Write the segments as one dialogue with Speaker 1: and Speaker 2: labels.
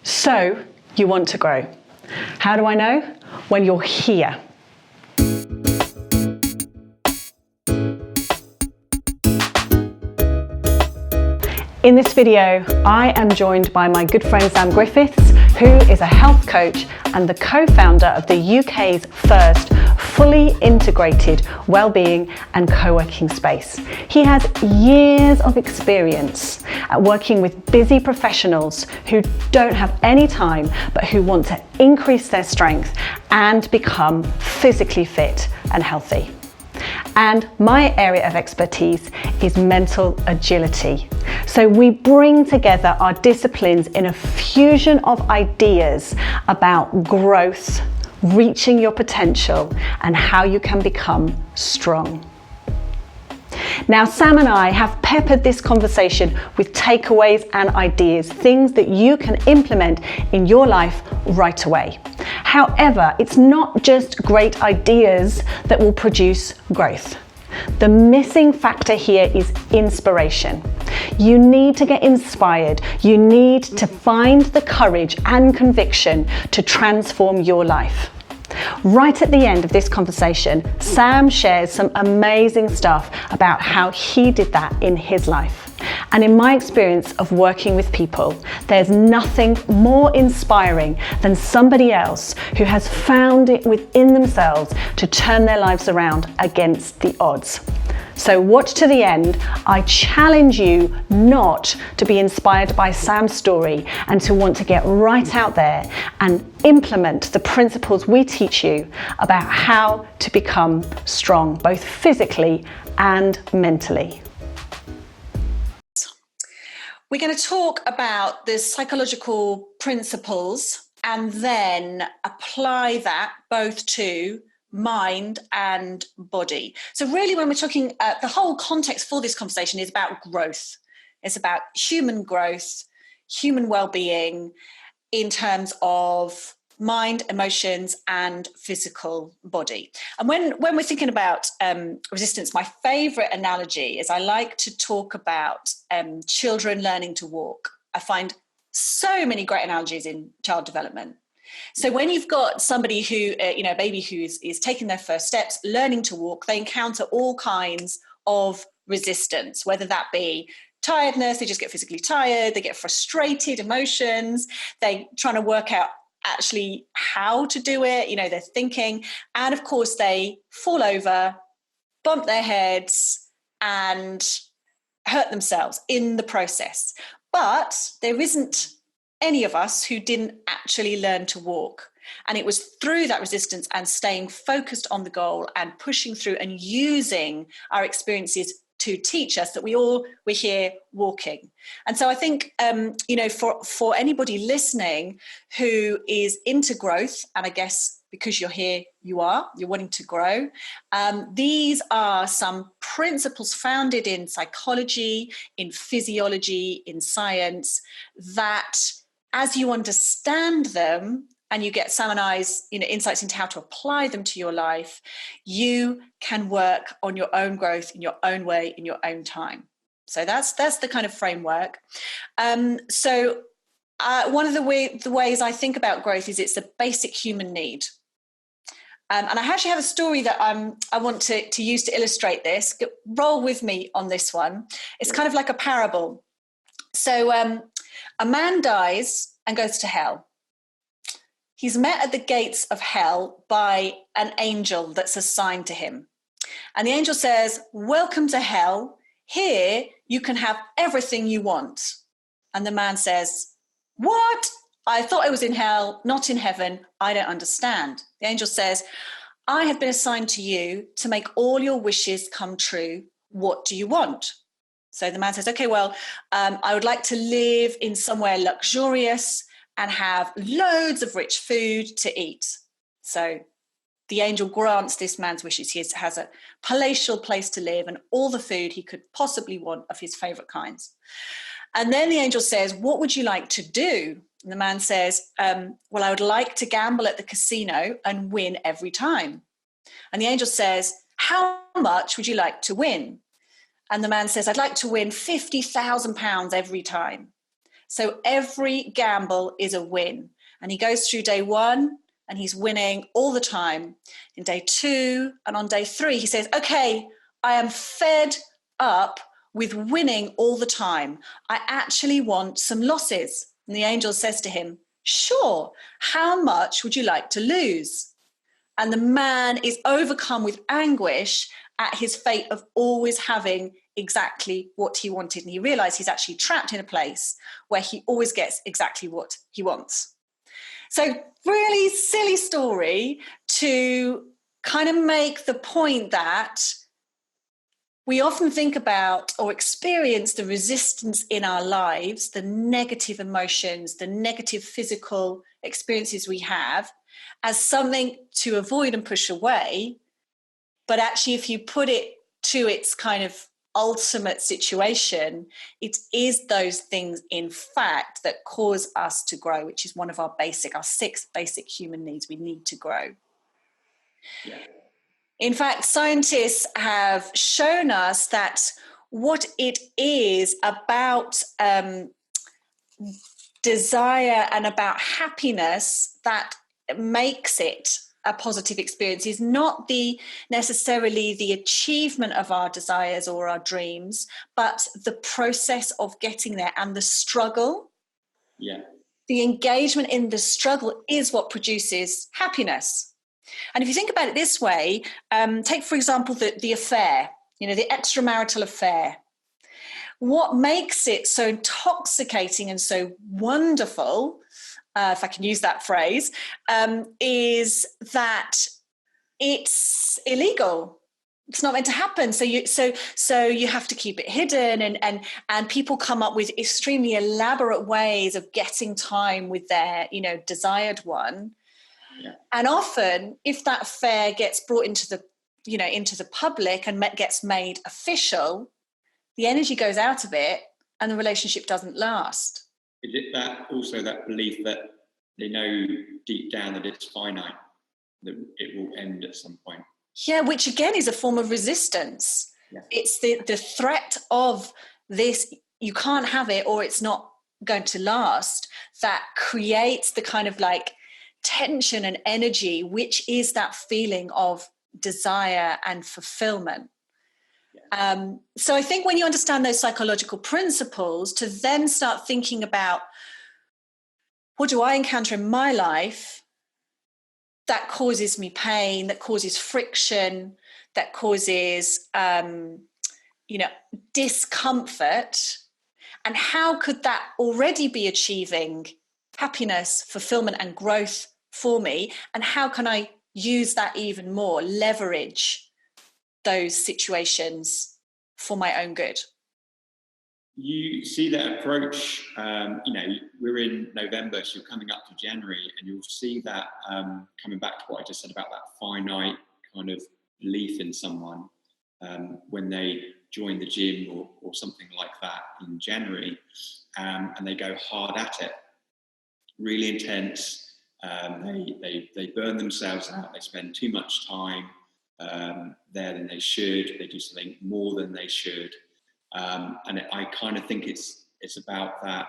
Speaker 1: So you want to grow. How do I know? Well, you're here. In this video, I am joined by my good friend Sam Griffiths, who is a health coach and the co-founder of the UK's first fully integrated wellbeing and co-working space. He has years of experience at working with busy professionals who don't have any time, but who want to increase their strength and become physically fit and healthy. And my area of expertise is mental agility. So we bring together our disciplines in a fusion of ideas about growth, reaching your potential, and how you can become strong. Now, Sam and I have peppered this conversation with takeaways and ideas, things that you can implement in your life right away. However, it's not just great ideas that will produce growth. The missing factor here is inspiration. You need to get inspired. You need to find the courage and conviction to transform your life. Right at the end of this conversation, Sam shares some amazing stuff about how he did that in his life. And in my experience of working with people, there's nothing more inspiring than somebody else who has found it within themselves to turn their lives around against the odds. So watch to the end. I challenge you not to be inspired by Sam's story and to want to get right out there and implement the principles we teach you about how to become strong, both physically and mentally.
Speaker 2: We're going to talk about the psychological principles and then apply that both to mind and body. So really, when we're talking, the whole context for this conversation is about growth. It's about human growth, human well-being in terms of mind, emotions, and physical body. And when we're thinking about resistance, my favorite analogy is I like to talk about children learning to walk. I find so many great analogies in child development. So when you've got somebody who, a baby who is taking their first steps, learning to walk, they encounter all kinds of resistance, whether that be tiredness, they just get physically tired, they get frustrated emotions, they're trying to work out actually how to do it, they're thinking, and of course they fall over, bump their heads, and hurt themselves in the process. But there isn't any of us who didn't actually learn to walk. And it was through that resistance and staying focused on the goal and pushing through and using our experiences to teach us that we're here walking. And so I think, for anybody listening who is into growth, and I guess because you're here, you're wanting to grow. These are some principles founded in psychology, in physiology, in science, that as you understand them and you get Sam and I's insights into how to apply them to your life, you can work on your own growth in your own way, in your own time. So that's the kind of framework. One of the ways I think about growth is it's a basic human need. And I actually have a story that I want to use to illustrate this. Roll with me on this one. It's kind of like a parable. So a man dies and goes to hell. He's met at the gates of hell by an angel that's assigned to him. And the angel says, "Welcome to hell. Here you can have everything you want." And the man says, "What? I thought I was in hell, not in heaven. I don't understand." The angel says, "I have been assigned to you to make all your wishes come true. What do you want?" So the man says, "Okay, well, I would like to live in somewhere luxurious and have loads of rich food to eat." So the angel grants this man's wishes. He has a palatial place to live and all the food he could possibly want of his favorite kinds. And then the angel says, "What would you like to do?" And the man says, "Well, I would like to gamble at the casino and win every time." And the angel says, "How much would you like to win?" And the man says, "I'd like to win £50,000 every time." So every gamble is a win. And he goes through day 1 and he's winning all the time. In day 2 and on day 3, he says, okay, I am fed up with winning all the time. I actually want some losses. And the angel says to him, sure, how much would you like to lose? And the man is overcome with anguish at his fate of always having exactly what he wanted. And he realized he's actually trapped in a place where he always gets exactly what he wants. So really silly story to kind of make the point that we often think about or experience the resistance in our lives, the negative emotions, the negative physical experiences we have, as something to avoid and push away. But actually, if you put it to its kind of ultimate situation, it is those things, in fact, that cause us to grow, which is one of our 6 basic human needs. We need to grow.
Speaker 3: Yeah.
Speaker 2: In fact, scientists have shown us that what it is about desire and about happiness that makes it a positive experience is not necessarily the achievement of our desires or our dreams, but the process of getting there and the struggle.
Speaker 3: Yeah.
Speaker 2: The engagement in the struggle is what produces happiness. And if you think about it this way, take, for example, the affair, the extramarital affair. What makes it so intoxicating and so wonderful, if I can use that phrase, is that it's illegal. It's not meant to happen. So you have to keep it hidden, and people come up with extremely elaborate ways of getting time with their, desired one.
Speaker 3: Yeah.
Speaker 2: And often, if that affair gets brought into the public and gets made official, the energy goes out of it and the relationship doesn't last.
Speaker 3: Is it that belief that they know deep down that it's finite, that it will end at some point?
Speaker 2: Yeah, which again is a form of resistance.
Speaker 3: Yeah.
Speaker 2: It's the threat of this, you can't have it or it's not going to last, that creates the kind of like tension and energy, which is that feeling of desire and fulfillment.
Speaker 3: Yeah.
Speaker 2: So I think when you understand those psychological principles, to then start thinking about what do I encounter in my life that causes me pain, that causes friction, that causes discomfort, and how could that already be achieving happiness, fulfillment, and growth for me, and how can I use that even more, leverage those situations for my own good?
Speaker 3: You see that approach, we're in November, so you're coming up to January, and you'll see that coming back to what I just said about that finite kind of belief in someone when they join the gym or something like that in January, and they go hard at it, really intense. They burn themselves out. They spend too much time there than they should. They do something more than they should. And I kind of think it's about that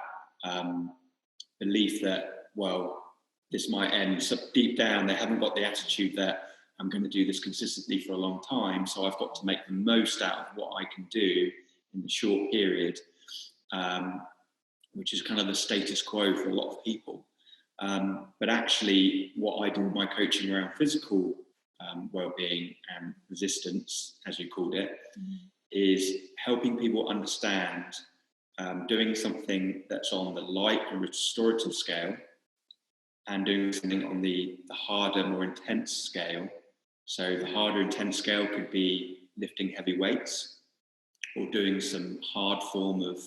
Speaker 3: belief that, well, this might end. So deep down, they haven't got the attitude that I'm going to do this consistently for a long time, so I've got to make the most out of what I can do in the short period, which is kind of the status quo for a lot of people. But actually, what I do in my coaching around physical well-being and resistance, as you called it, is helping people understand doing something that's on the light and restorative scale and doing something on the harder, more intense scale. So the harder intense scale could be lifting heavy weights or doing some hard form of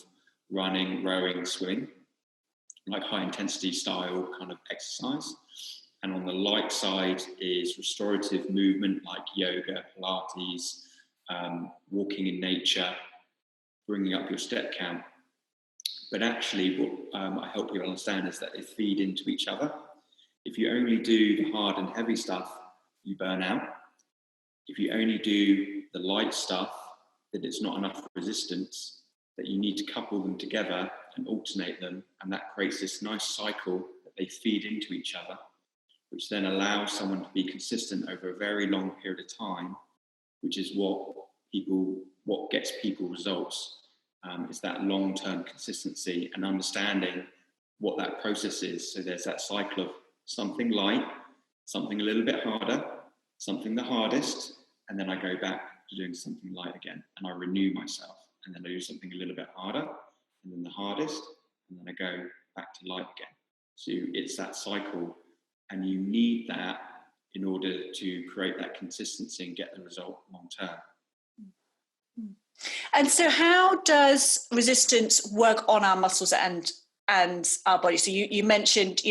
Speaker 3: running, rowing, swimming, like high intensity style kind of exercise. And on the light side is restorative movement like yoga, Pilates, walking in nature, bringing up your step count. But actually what I help you understand is that they feed into each other. If you only do the hard and heavy stuff, you burn out. If you only do the light stuff, that it's not enough resistance, that you need to couple them together and alternate them, and that creates this nice cycle that they feed into each other, which then allows someone to be consistent over a very long period of time, which is what gets people results, is that long-term consistency and understanding what that process is. So there's that cycle of something light, something a little bit harder, something the hardest, and then I go back to doing something light again, and I renew myself, and then I do something a little bit harder, and then the hardest, and then I go back to light again. So it's that cycle, and you need that in order to create that consistency and get the result long term.
Speaker 2: And so how does resistance work on our muscles and our body? So you mentioned,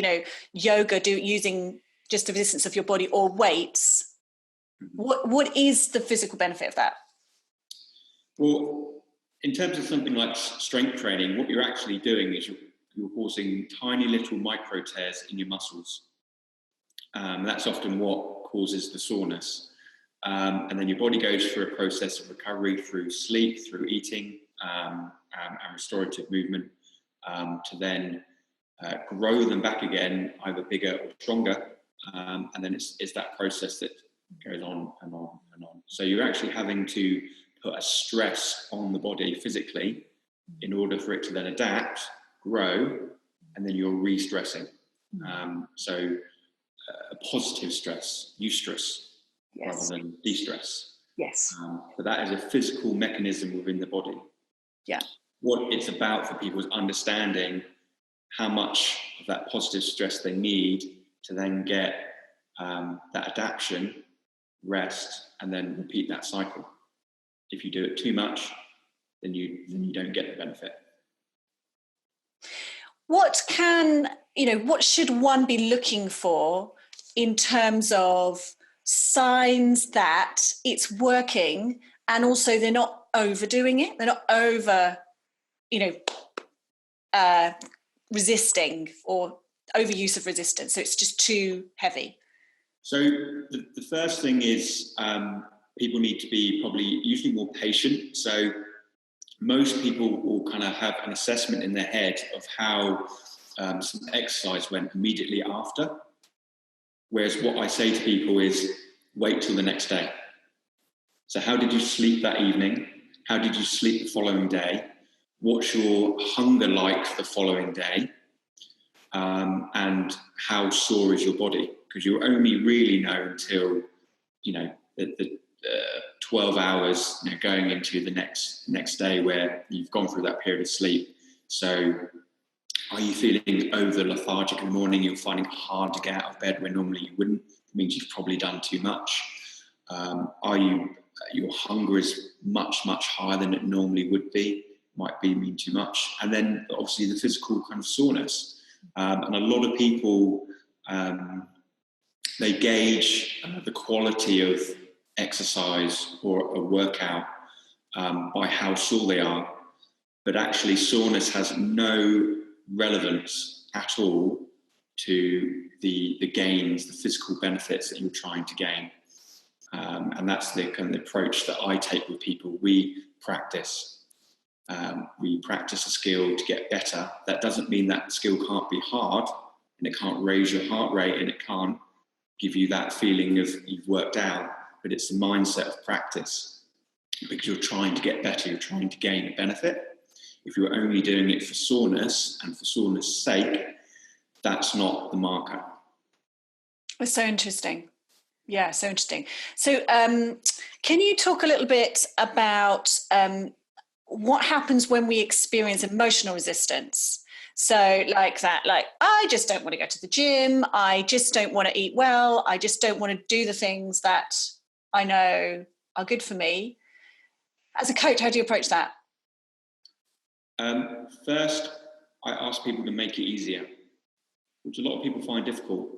Speaker 2: yoga, using just the resistance of your body or weights. What is the physical benefit of that?
Speaker 3: Well, in terms of something like strength training, what you're actually doing is you're causing tiny little micro tears in your muscles. That's often what causes the soreness. And then your body goes through a process of recovery through sleep, through eating, and restorative movement, to then grow them back again, either bigger or stronger. And then it's that process that goes on and on and on. So you're actually having to put a stress on the body physically in order for it to then adapt, grow, and then you're re-stressing. So a positive stress, eustress,
Speaker 2: yes,
Speaker 3: rather than de-stress.
Speaker 2: Yes.
Speaker 3: But that is a physical mechanism within the body.
Speaker 2: Yeah.
Speaker 3: What it's about for people is understanding how much of that positive stress they need to then get that adaptation, rest, and then repeat that cycle. If you do it too much, then you don't get the benefit.
Speaker 2: What should one be looking for in terms of signs that it's working, and also they're not overdoing it? They're not over, resisting or overuse of resistance. So it's just too heavy.
Speaker 3: So the first thing is people need to be probably usually more patient. So most people will kind of have an assessment in their head of how some exercise went immediately after. Whereas what I say to people is wait till the next day. So how did you sleep that evening? How did you sleep the following day? What's your hunger like the following day? And how sore is your body? Because you only really know until, the 12 hours going into the next day where you've gone through that period of sleep. So are you feeling over lethargic in the morning? You're finding it hard to get out of bed when normally you wouldn't? It means you've probably done too much. Your hunger is much, much higher than it normally would be. Might mean too much. And then obviously the physical kind of soreness. And a lot of people, they gauge the quality of exercise or a workout by how sore they are. But actually soreness has no relevance at all to the gains, the physical benefits that you're trying to gain. And that's the kind of approach that I take with people. We practice a skill to get better. That doesn't mean that skill can't be hard, and it can't raise your heart rate, and it can't give you that feeling of you've worked out, but it's the mindset of practice, because you're trying to get better, you're trying to gain a benefit. If you're only doing it for soreness and for soreness' sake, that's not the marker.
Speaker 2: It's so interesting. Yeah, so interesting. So can you talk a little bit about what happens when we experience emotional resistance? So like I just don't want to go to the gym. I just don't want to eat well. I just don't want to do the things that I know are good for me. As a coach, how do you approach that?
Speaker 3: First, I ask people to make it easier, which a lot of people find difficult.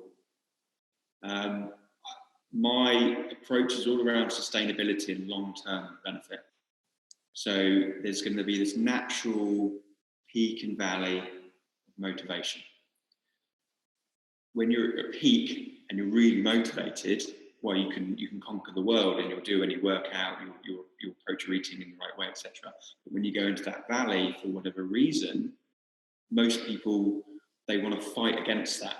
Speaker 3: My approach is all around sustainability and long-term benefit. So there's going to be this natural peak and valley of motivation. When you're at a peak and you're really motivated, well, you can conquer the world, and you'll do any workout, you'll approach your eating in the right way, etc. But when you go into that valley for whatever reason, most people, they want to fight against that.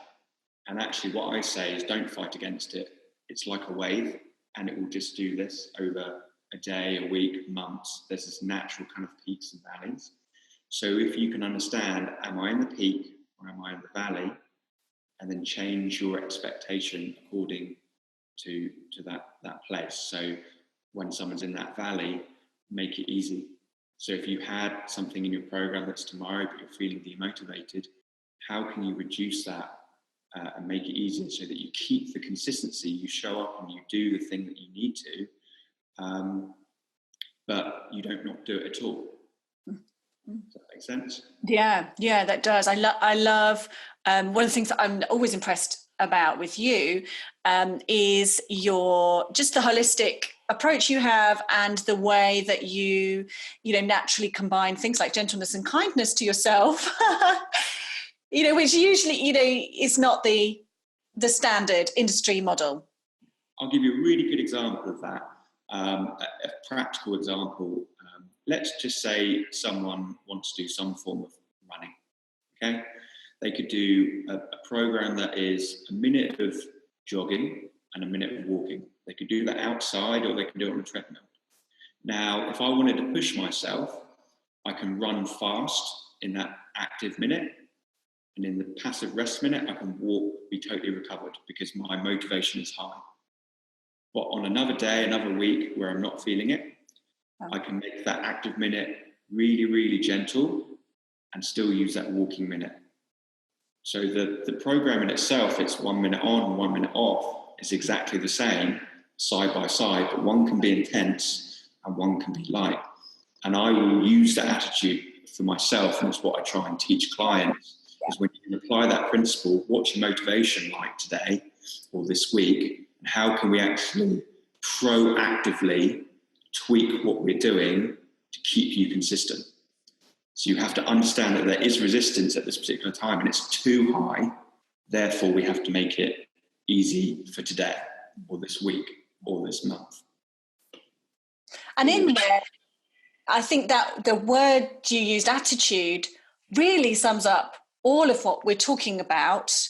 Speaker 3: And actually what I say is don't fight against it. It's like a wave, and it will just do this over a day, a week, months. There's this natural kind of peaks and valleys. So if you can understand, am I in the peak or am I in the valley? And then change your expectation according to that place. So when someone's in that valley, make it easy. So if you had something in your program that's tomorrow, but you're feeling demotivated, how can you reduce that and make it easier so that you keep the consistency, you show up and you do the thing that you need to, but you don't not do it at all. Does that make sense?
Speaker 2: Yeah, that does. I love one of the things that I'm always impressed about with you is just the holistic approach you have, and the way that you naturally combine things like gentleness and kindness to yourself. Which usually is not the standard industry model.
Speaker 3: I'll give you a really good example of that. A practical example. Let's just say someone wants to do some form of running, okay? They could do a program that is a minute of jogging and a minute of walking. They could do that outside, or they can do it on a treadmill. Now, if I wanted to push myself, I can run fast in that active minute, and in the passive rest minute, I can walk, be totally recovered, because my motivation is high. But on another day, another week where I'm not feeling it, I can make that active minute really, really gentle and still use that walking minute. So the program in itself, it's 1 minute on, 1 minute off. It's exactly the same, side by side, but one can be intense and one can be light. And I will use that attitude for myself, and it's what I try and teach clients, is when you can apply that principle, what's your motivation like today or this week, and how can we actually proactively tweak what we're doing to keep you consistent. So you have to understand that there is resistance at this particular time, and it's too high. Therefore, we have to make it easy for today or this week or this month.
Speaker 2: And in there, I think that the word you used, attitude, really sums up all of what we're talking about.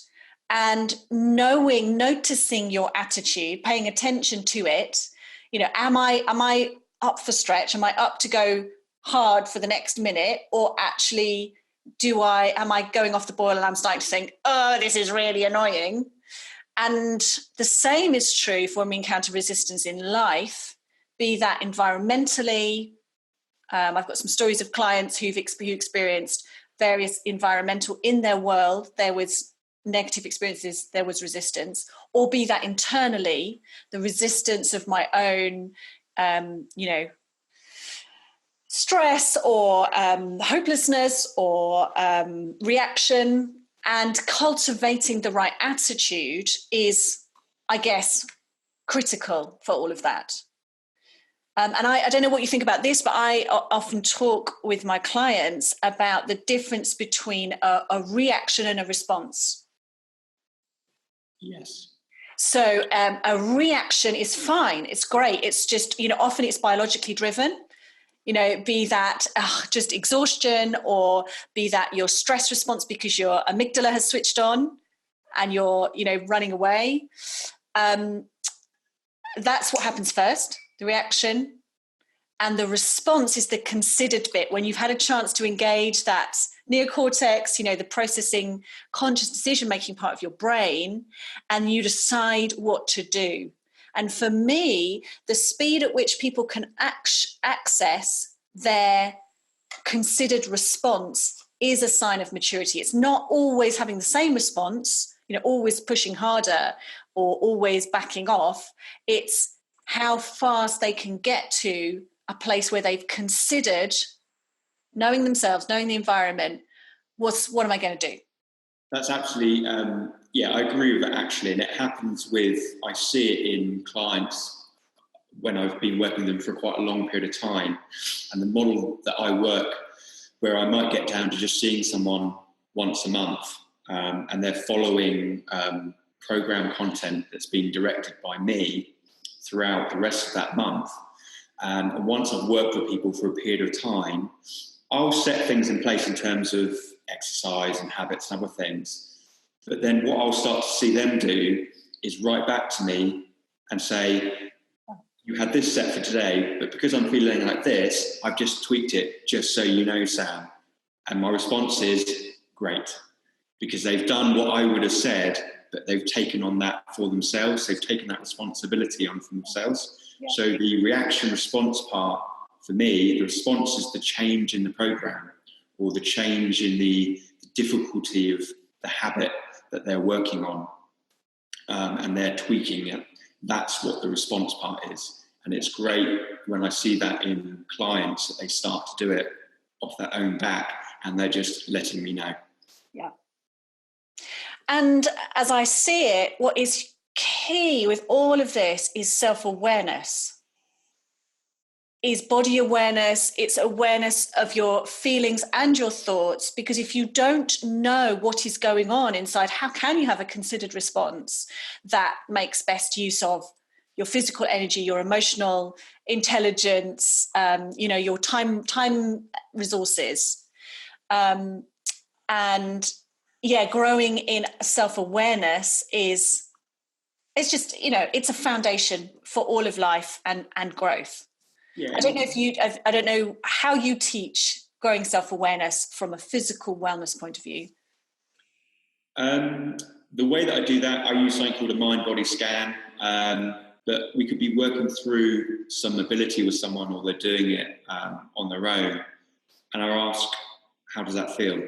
Speaker 2: And noticing your attitude, paying attention to it. Am I up for stretch? Am I up to go hard for the next minute? Or actually, am I going off the boil and I'm starting to think, oh, this is really annoying? And the same is true for when we encounter resistance in life, be that environmentally. I've got some stories of clients who experienced various environmental in their world. There was negative experiences, there was resistance, or be that internally, the resistance of my own, stress or hopelessness or reaction, and cultivating the right attitude is, I guess, critical for all of that. And I don't know what you think about this, but I often talk with my clients about the difference between a reaction and a response.
Speaker 3: Yes.
Speaker 2: So a reaction is fine. It's great. It's just, often it's biologically driven, be that just exhaustion, or be that your stress response because your amygdala has switched on and you're, running away. That's what happens first, the reaction. And the response is the considered bit, when you've had a chance to engage that neocortex, the processing, conscious decision-making part of your brain, and you decide what to do. And for me, the speed at which people can access their considered response is a sign of maturity. It's not always having the same response, always pushing harder or always backing off. It's how fast they can get to a place where they've considered, knowing themselves, knowing the environment, what am I going to do?
Speaker 3: That's absolutely, I agree with that actually. And it happens I see it in clients when I've been working with them for quite a long period of time. And the model that I work, where I might get down to just seeing someone once a month, and they're following program content that's been directed by me throughout the rest of that month. And once I've worked with people for a period of time, I'll set things in place in terms of exercise and habits and other things. But then what I'll start to see them do is write back to me and say, you had this set for today, but because I'm feeling like this, I've just tweaked it, just so you know, Sam. And my response is, great, because they've done what I would have said, but they've taken on that for themselves. They've taken that responsibility on for themselves. Yeah. So the reaction response part, for me, the response is the change in the program or the change in the difficulty of the habit that they're working on, and they're tweaking it. That's what the response part is. And it's great when I see that in clients that they start to do it off their own back and they're just letting me know.
Speaker 2: Yeah. And as I see it, what is key with all of this is self-awareness, is body awareness. It's awareness of your feelings and your thoughts, because if you don't know what is going on inside, how can you have a considered response that makes best use of your physical energy, your emotional intelligence, your time resources, growing in self-awareness it's just, it's a foundation for all of life and growth. Yeah. I don't know how you teach growing self-awareness from a physical wellness point of view.
Speaker 3: The way that I do that, I use something called a mind-body scan. But we could be working through some mobility with someone, or they're doing it on their own. And I ask, how does that feel?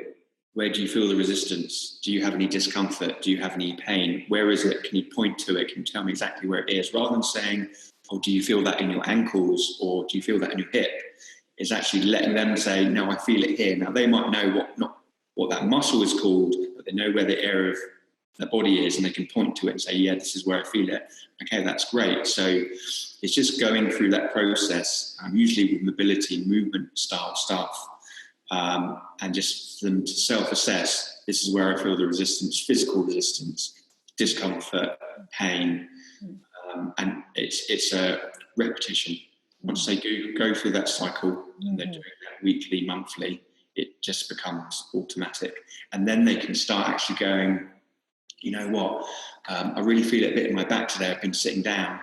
Speaker 3: Where do you feel the resistance? Do you have any discomfort? Do you have any pain? Where is it? Can you point to it? Can you tell me exactly where it is? Rather than saying, oh, do you feel that in your ankles, or do you feel that in your hip? It's actually letting them say, no, I feel it here. Now, they might know what that muscle is called, but they know where the area of their body is, and they can point to it and say, yeah, this is where I feel it. Okay, that's great. So it's just going through that process, usually with mobility, movement style stuff, and just for them to self-assess, this is where I feel the resistance, physical resistance, discomfort, pain, and it's a repetition. Once they go through that cycle, and they're doing that weekly, monthly, it just becomes automatic. And then they can start actually going, you know what, I really feel it a bit in my back today. I've been sitting down,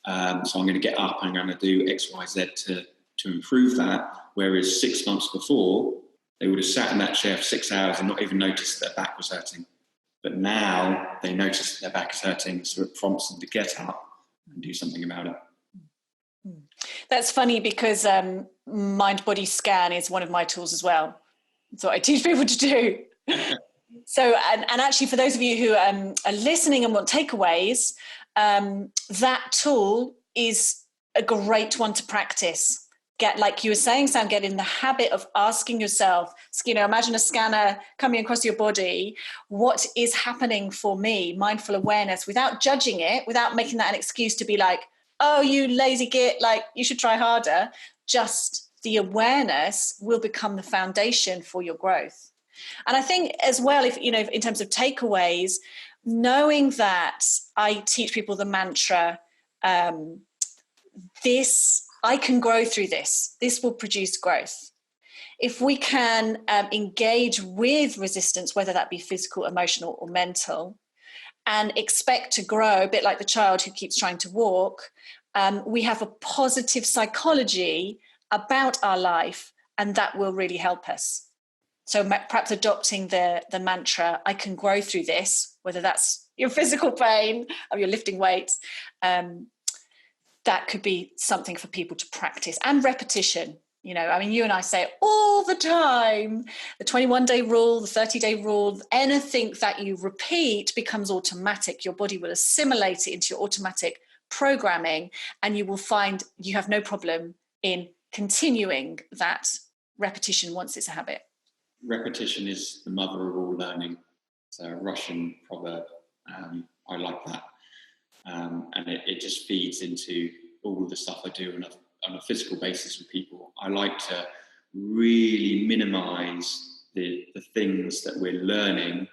Speaker 3: so I'm going to get up and I'm going to do X, Y, Z to improve that. Whereas 6 months before, they would have sat in that chair for 6 hours and not even noticed that their back was hurting. But now they notice that their back is hurting, so it prompts them to get up and do something about it.
Speaker 2: That's funny, because mind-body scan is one of my tools as well. That's what I teach people to do. So, and actually, for those of you who are listening and want takeaways, that tool is a great one to practice. Get, like you were saying, Sam, get in the habit of asking yourself, imagine a scanner coming across your body. What is happening for me? Mindful awareness, without judging it, without making that an excuse to be like, oh, you lazy git, like you should try harder. Just the awareness will become the foundation for your growth. And I think as well, if in terms of takeaways, knowing that I teach people the mantra, I can grow through this. This will produce growth. If we can engage with resistance, whether that be physical, emotional, or mental, and expect to grow, a bit like the child who keeps trying to walk, we have a positive psychology about our life, and that will really help us. So perhaps adopting the mantra, I can grow through this, whether that's your physical pain or you're lifting weights, that could be something for people to practice. And repetition. You and I say it all the time, the 21-day rule, the 30-day rule, anything that you repeat becomes automatic. Your body will assimilate it into your automatic programming, and you will find you have no problem in continuing that repetition once it's a habit.
Speaker 3: Repetition is the mother of all learning. It's a Russian proverb. I like that. And it just feeds into all of the stuff I do on a physical basis with people. I like to really minimize the things that we're learning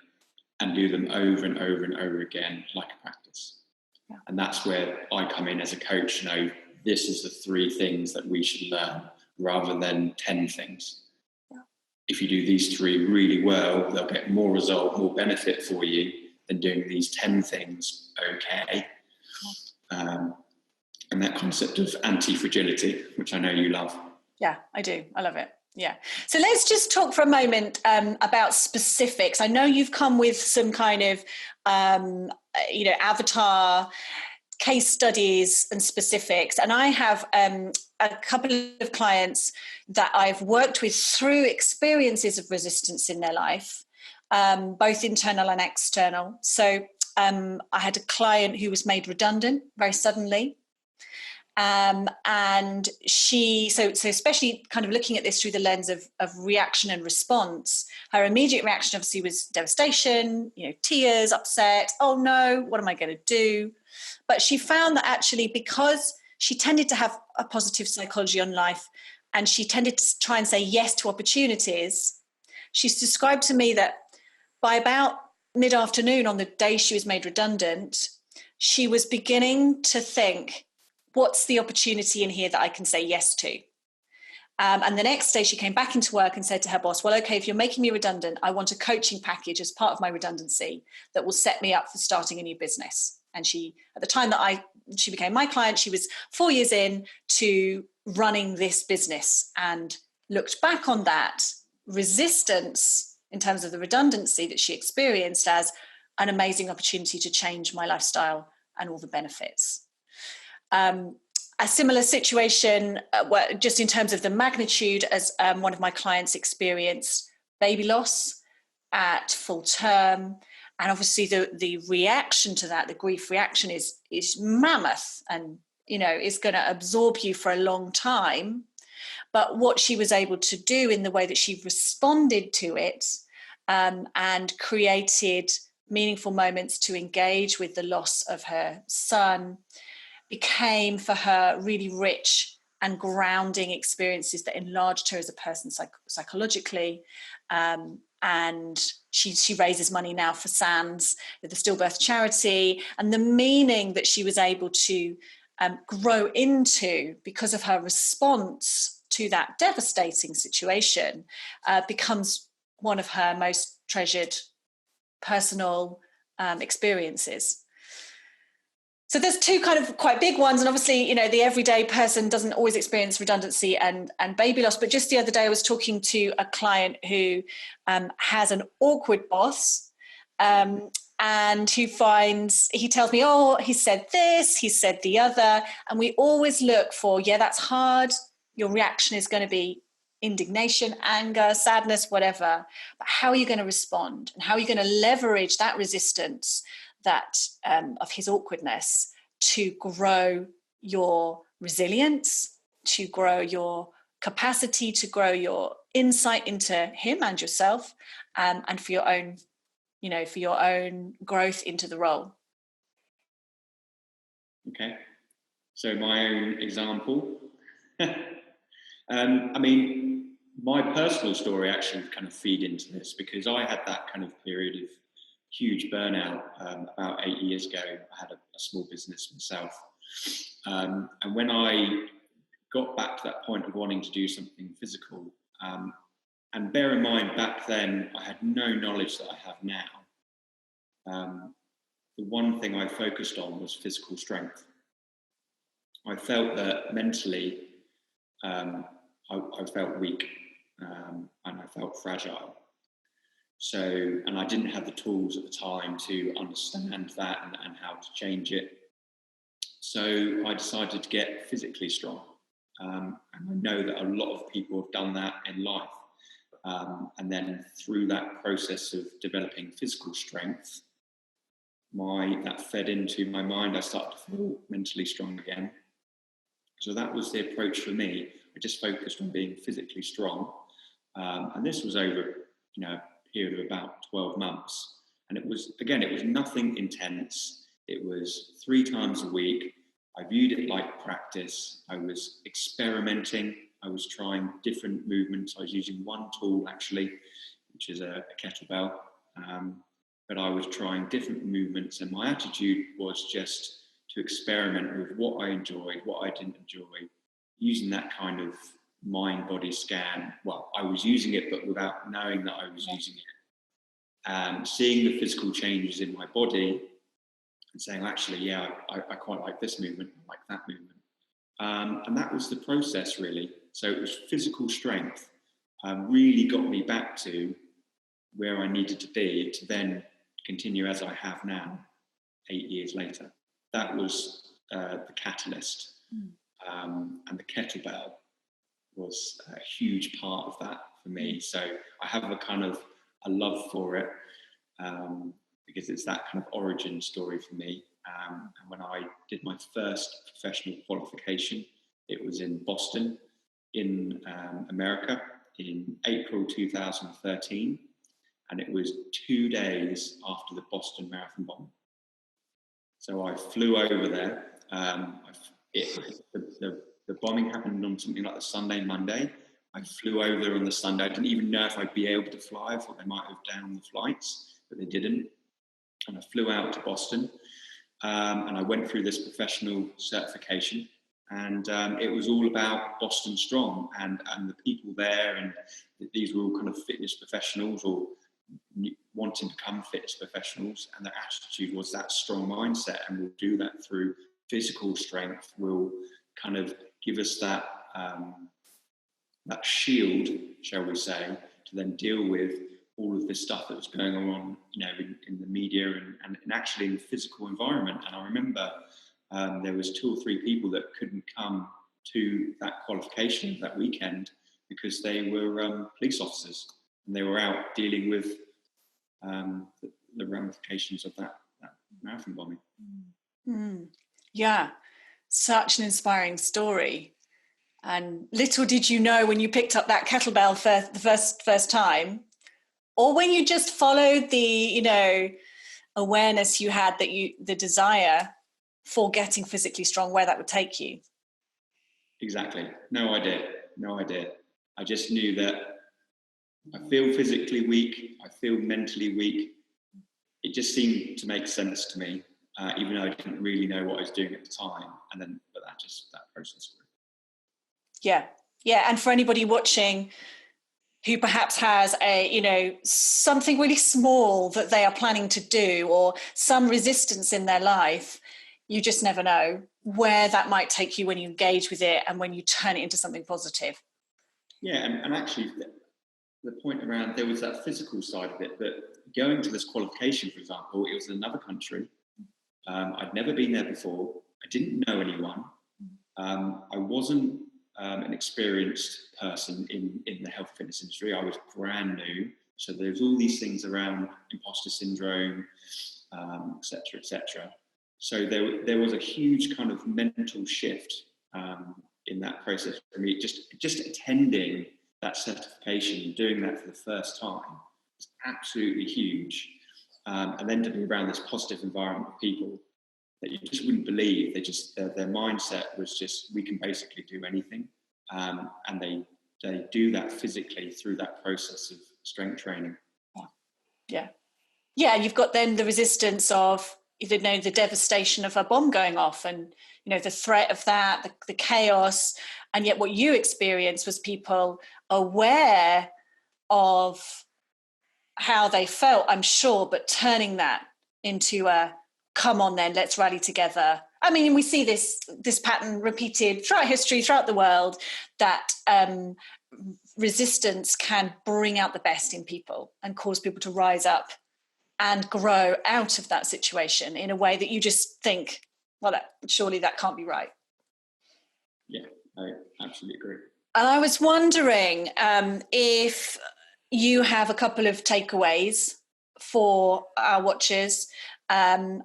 Speaker 3: and do them over and over and over again, like a practice. Yeah. And that's where I come in as a coach. This is the 3 things that we should learn rather than 10 things. if you do these 3 really well, they'll get more result, more benefit for you than doing these 10 things okay. And that concept of anti-fragility, which I know you love.
Speaker 2: Yeah, I do. I love it. Yeah. So let's just talk for a moment about specifics. I know you've come with some kind of, avatar case studies and specifics. And I have a couple of clients that I've worked with through experiences of resistance in their life, both internal and external. So I had a client who was made redundant very suddenly. And she, so especially kind of looking at this through the lens of reaction and response, her immediate reaction obviously was devastation, tears, upset. Oh no, what am I going to do? But she found that actually, because she tended to have a positive psychology on life and she tended to try and say yes to opportunities, she's described to me that by about mid-afternoon on the day she was made redundant, she was beginning to think, what's the opportunity in here that I can say yes to? And the next day she came back into work and said to her boss, well, okay, if you're making me redundant, I want a coaching package as part of my redundancy that will set me up for starting a new business. And she, at the time that she became my client, she was 4 years in to running this business and looked back on that resistance in terms of the redundancy that she experienced as an amazing opportunity to change my lifestyle and all the benefits. A similar situation, just in terms of the magnitude, as one of my clients experienced baby loss at full term. And obviously the reaction to that, the grief reaction is mammoth and, is going to absorb you for a long time. But what she was able to do in the way that she responded to it and created meaningful moments to engage with the loss of her son became for her really rich and grounding experiences that enlarged her as a person psychologically. And she raises money now for SANS, the stillbirth charity, and the meaning that she was able to grow into because of her response to that devastating situation becomes one of her most treasured personal experiences. So there's 2 kind of quite big ones. And obviously, the everyday person doesn't always experience redundancy and baby loss. But just the other day, I was talking to a client who has an awkward boss and who he tells me, oh, he said this, he said the other. And we always look for, yeah, that's hard. Your reaction is going to be indignation, anger, sadness, whatever. But how are you going to respond? And how are you going to leverage that resistance that of his awkwardness to grow your resilience, to grow your capacity, to grow your insight into him and yourself, and for your own, for your own growth into the role.
Speaker 3: Okay, so my own example. My personal story actually kind of feed into this because I had that kind of period of huge burnout about 8 years ago. I had a small business myself. And when I got back to that point of wanting to do something physical, and bear in mind back then I had no knowledge that I have now, the one thing I focused on was physical strength. I felt that mentally I felt weak and I felt fragile. So, and I didn't have the tools at the time to understand that and how to change it. So I decided to get physically strong. And I know that a lot of people have done that in life. And then through that process of developing physical strength, that fed into my mind. I started to feel mentally strong again. So that was the approach for me. I just focused on being physically strong. And this was over, a period of about 12 months. And it was nothing intense. It was 3 times a week. I viewed it like practice. I was experimenting. I was trying different movements. I was using one tool actually, which is a kettlebell. But I was trying different movements, and my attitude was just to experiment with what I enjoyed, what I didn't enjoy, using that kind of mind-body scan. Well, I was using it, but without knowing that I was using it. Seeing the physical changes in my body and saying, actually, yeah, I quite like this movement, I like that movement. And that was the process, really. So it was physical strength really got me back to where I needed to be to then continue as I have now, 8 years later. That was the catalyst. And the kettlebell was a huge part of that for me. So I have a love for it because it's that kind of origin story for me. And when I did my first professional qualification, it was in Boston, in America, in April 2013. And it was 2 days after the Boston Marathon bomb. So I flew over there. The bombing happened on something like the Sunday, Monday. I flew over there on the Sunday. I didn't even know if I'd be able to fly. I thought they might have downed the flights, but they didn't. And I flew out to Boston, and I went through this professional certification. And it was all about Boston Strong and the people there. And these were all kind of fitness professionals or wanting to become fitness professionals. And their attitude was that strong mindset. And we'll do that through physical strength. We'll kind of give us that shield, shall we say, to then deal with all of this stuff that was going on, in the media and actually in the physical environment. And I remember there was 2 or 3 people that couldn't come to that qualification that weekend because they were police officers and they were out dealing with the ramifications of that marathon bombing.
Speaker 2: Yeah, such an inspiring story. And little did you know when you picked up that kettlebell for the first time, or when you just followed the awareness you had that the desire for getting physically strong, where that would take you.
Speaker 3: Exactly. No idea. I just knew that I feel physically weak. I feel mentally weak. It just seemed to make sense to me, even though I didn't really know what I was doing at the time. But that process grew. Yeah. And for anybody watching who perhaps has something really small that they are planning to do or some resistance in their life, you just never know where that might take you when you engage with it and when you turn it into something positive. Yeah, and actually the point around, there was that physical side of it, but going to this qualification, for example, it was in another country. I'd never been there before. I didn't know anyone. I wasn't an experienced person in the health fitness industry. I was brand new. So there's all these things around imposter syndrome, et cetera. So there was a huge kind of mental shift in that process for me. Just attending that certification, doing that for the first time, was absolutely huge. And then to be around this positive environment of people that you just wouldn't believe. Their mindset was just, we can basically do anything. And they do that physically through that process of strength training.
Speaker 2: Yeah. You've got then the resistance of the devastation of a bomb going off, and the threat of that, the chaos, and yet what you experienced was people aware of how they felt, I'm sure, but turning that into a come on then, let's rally together. I mean, we see this pattern repeated throughout history, throughout the world, that resistance can bring out the best in people and cause people to rise up and grow out of that situation in a way that you just think, well, surely that can't be right.
Speaker 3: Yeah, I absolutely agree.
Speaker 2: And I was wondering if you have a couple of takeaways for our watchers, and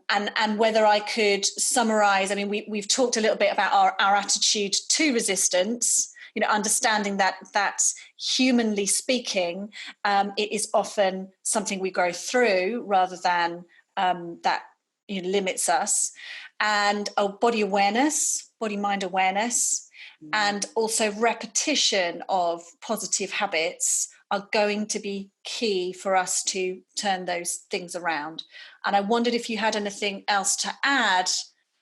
Speaker 2: whether I could summarize. I mean, we've talked a little bit about our attitude to resistance, understanding that humanly speaking, it is often something we go through rather than that limits us, and body awareness, body-mind awareness, and also repetition of positive habits are going to be key for us to turn those things around. And I wondered if you had anything else to add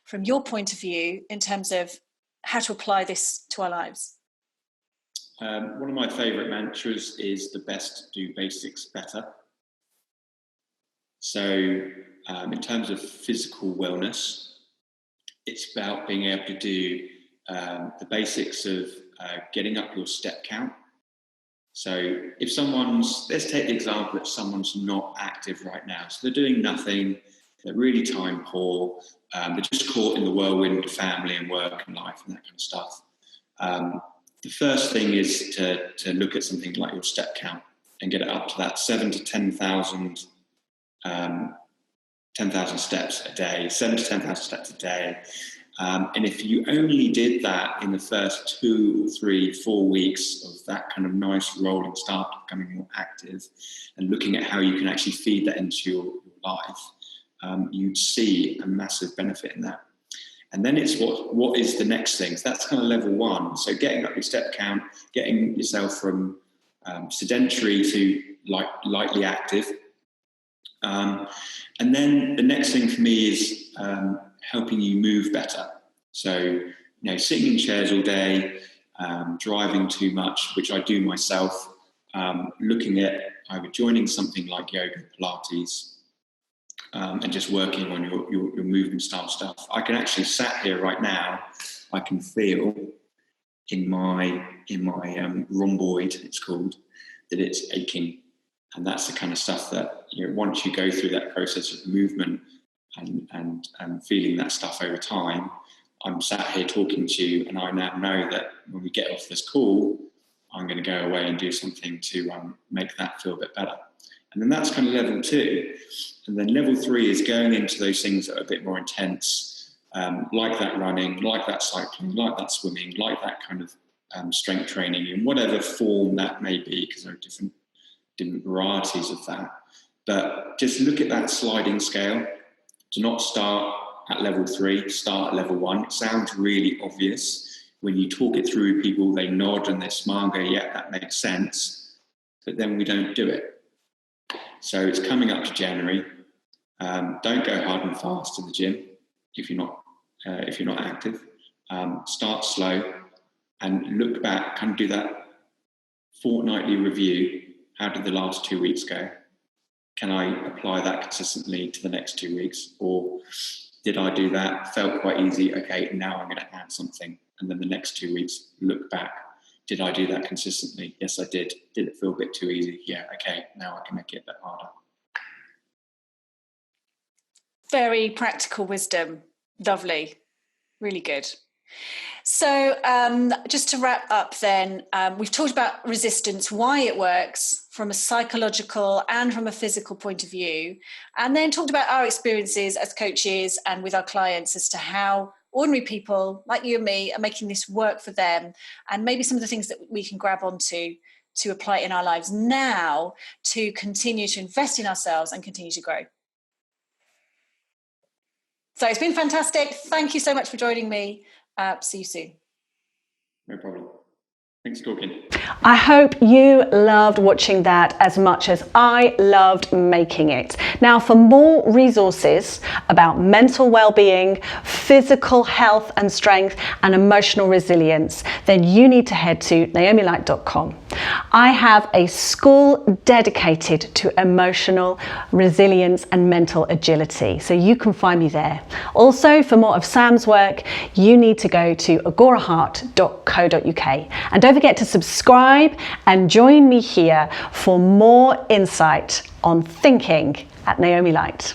Speaker 2: from your point of view in terms of how to apply this to our lives.
Speaker 3: One of my favourite mantras is the best do basics better. So in terms of physical wellness, it's about being able to do the basics of getting up your step count. So if let's take the example that someone's not active right now. So they're doing nothing, they're really time poor, they're just caught in the whirlwind of family and work and life and that kind of stuff. The first thing is to look at something like your step count and get it up to that 7,000 to 10,000 steps a day, 7,000 to 10,000 steps a day. And if you only did that in the first 2, 3, 4 weeks of that kind of nice rolling start, becoming more active and looking at how you can actually feed that into your life, you'd see a massive benefit in that. And then it's what is the next thing? So that's kind of level 1. So getting up your step count, getting yourself from sedentary to lightly active. And then the next thing for me is helping you move better. So, sitting in chairs all day, driving too much, which I do myself, looking at either joining something like yoga, Pilates, and just working on your movement style stuff. I can actually sat here right now, I can feel in my rhomboid, it's called, that it's aching. And that's the kind of stuff that, once you go through that process of movement and feeling that stuff over time, I'm sat here talking to you, and I now know that when we get off this call, I'm going to go away and do something to make that feel a bit better. And then that's kind of level 2. And then level 3 is going into those things that are a bit more intense, like that running, like that cycling, like that swimming, like that kind of strength training in whatever form that may be, because there are different varieties of that. But just look at that sliding scale. Do not start at level 3, start at level 1. It sounds really obvious. When you talk it through with people, they nod and they smile and go, yeah, that makes sense. But then we don't do it. So it's coming up to January. Don't go hard and fast in the gym if you're not active. Start slow and look back, kind of do that fortnightly review. How did the last 2 weeks go? Can I apply that consistently to the next 2 weeks? Or did I do that? Felt quite easy. Okay, now I'm going to add something. And then the next 2 weeks, look back. Did I do that consistently? Yes, I did. Did it feel a bit too easy? Yeah, okay, now I can make it a bit harder.
Speaker 2: Very practical wisdom. Lovely. Really good. So just to wrap up then, we've talked about resistance, why it works from a psychological and from a physical point of view, and then talked about our experiences as coaches and with our clients as to how ordinary people like you and me are making this work for them, and maybe some of the things that we can grab onto to apply in our lives now to continue to invest in ourselves and continue to grow. So it's been fantastic. Thank you so much for joining me. See you soon.
Speaker 3: No problem. Thanks for talking.
Speaker 1: I hope you loved watching that as much as I loved making it. Now, for more resources about mental well-being, physical health and strength, and emotional resilience, then you need to head to naomilight.com. I have a school dedicated to emotional resilience and mental agility, so you can find me there. Also, for more of Sam's work, you need to go to agoraheart.co.uk. And don't forget to subscribe and join me here for more insight on thinking at Naomi Light.